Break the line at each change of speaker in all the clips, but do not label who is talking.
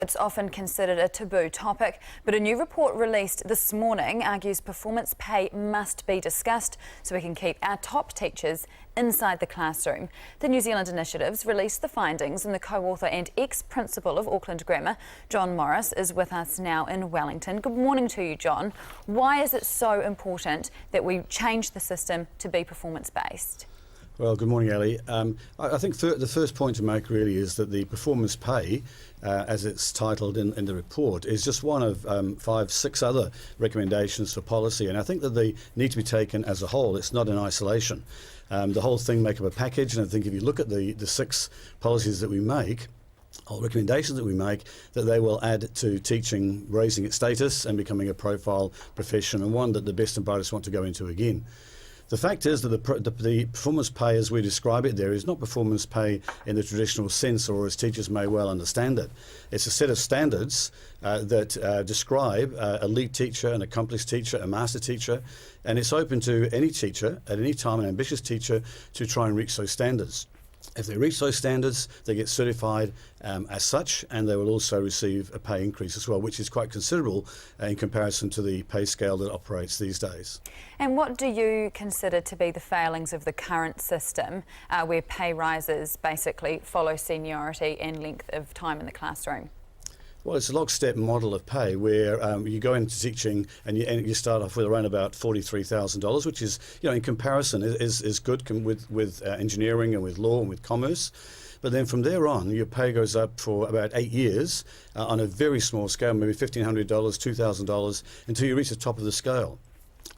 It's often considered a taboo topic, but a new report released this morning argues performance pay must be discussed so we can keep our top teachers inside the classroom. The New Zealand Initiatives released the findings, and the co-author and ex-principal of Auckland Grammar, John Morris, is with us now in Wellington. Good morning to you, John. Why is it so important that we change the system to be performance-based?
Well, good morning, Ali. I think the first point to make really is that the performance pay, as it's titled in the report, is just one of 5-6 other recommendations for policy, and I think that they need to be taken as a whole. It's not in isolation. The whole thing make up a package, and I think if you look at the 6 policies that we make, or recommendations that we make, that they will add to teaching, raising its status and becoming a profile profession, and one that the best and brightest want to go into again. The fact is that the performance pay as we describe it there is not performance pay in the traditional sense, or as teachers may well understand it. It's a set of standards that describe a lead teacher, an accomplished teacher, a master teacher, and it's open to any teacher at any time, an ambitious teacher, to try and reach those standards. If they reach those standards, they get certified as such, and they will also receive a pay increase as well, which is quite considerable in comparison to the pay scale that operates these days.
And what do you consider to be the failings of the current system, where pay rises basically follow seniority and length of time in the classroom?
Well, it's a lockstep model of pay where you go into teaching and you start off with around about $43,000, which is, in comparison, is good with engineering and with law and with commerce. But then from there on, your pay goes up for about 8 years on a very small scale, maybe $1,500, $2,000, until you reach the top of the scale.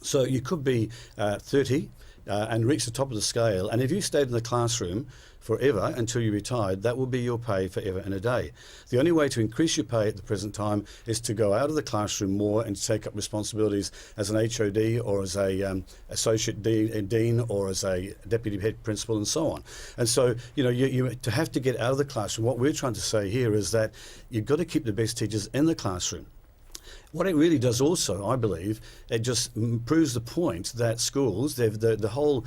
So you could be 30 and reach the top of the scale, and if you stayed in the classroom forever until you retired, that will be your pay forever and a day. The only way to increase your pay at the present time is to go out of the classroom more and take up responsibilities as an HOD or as a associate dean or as a deputy head principal and so on. And so, you to have to get out of the classroom. What we're trying to say here is that you've got to keep the best teachers in the classroom. What it really does also, I believe, it just proves the point that schools, the whole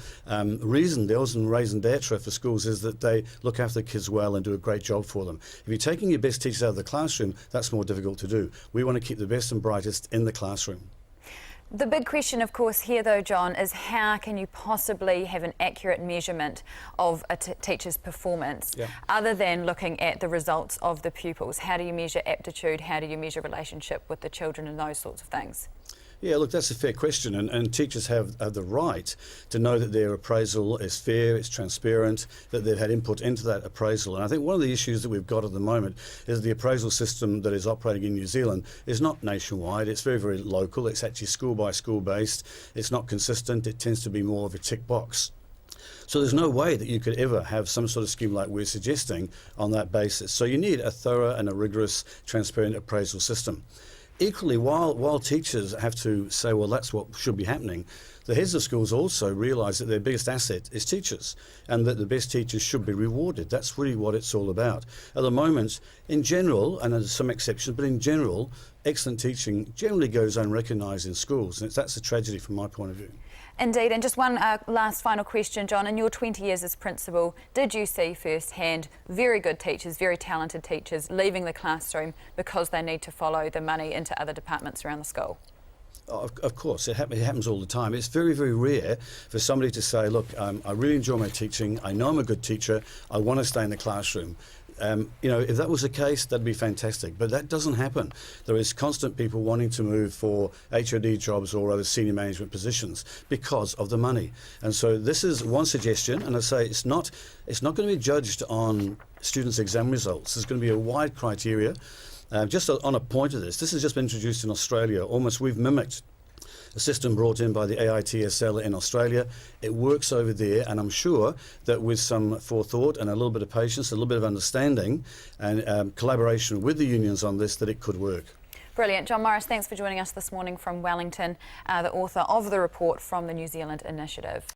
reason, the raison d'etre for schools is that they look after the kids well and do a great job for them. If you're taking your best teachers out of the classroom, that's more difficult to do. We want to keep the best and brightest in the classroom.
The big question, of course, here though, John, is how can you possibly have an accurate measurement of a teacher's performance other than looking at the results of the pupils? How do you measure aptitude? How do you measure relationship with the children and those sorts of things?
Yeah, look, that's a fair question, and teachers have the right to know that their appraisal is fair, it's transparent, that they've had input into that appraisal. And I think one of the issues that we've got at the moment is the appraisal system that is operating in New Zealand is not nationwide, it's very, very local, it's actually school by school based, it's not consistent, it tends to be more of a tick box. So there's no way that you could ever have some sort of scheme like we're suggesting on that basis. So you need a thorough and a rigorous, transparent appraisal system. Equally, while teachers have to say, well, that's what should be happening, the heads of schools also realise that their biggest asset is teachers, and that the best teachers should be rewarded. That's really what it's all about. At the moment, in general, and there's some exceptions, but in general, excellent teaching generally goes unrecognised in schools, and that's a tragedy from my point of view.
Indeed, and just one last final question, John. In your 20 years as principal, did you see firsthand very good teachers, very talented teachers leaving the classroom because they need to follow the money into other departments around the school?
Of course, it happens all the time. It's very, very rare for somebody to say, look, I really enjoy my teaching, I know I'm a good teacher, I want to stay in the classroom. If that was the case, that'd be fantastic, but that doesn't happen. There is constant people wanting to move for HOD jobs or other senior management positions because of the money. And so this is one suggestion, and I say it's not going to be judged on students' exam results. There's going to be a wide criteria. Just on a point of this has just been introduced in Australia. We've mimicked a system brought in by the AITSL in Australia. It works over there, and I'm sure that with some forethought and a little bit of patience, a little bit of understanding and collaboration with the unions on this, that it could work.
Brilliant. John Morris, thanks for joining us this morning from Wellington, the author of the report from the New Zealand Initiative.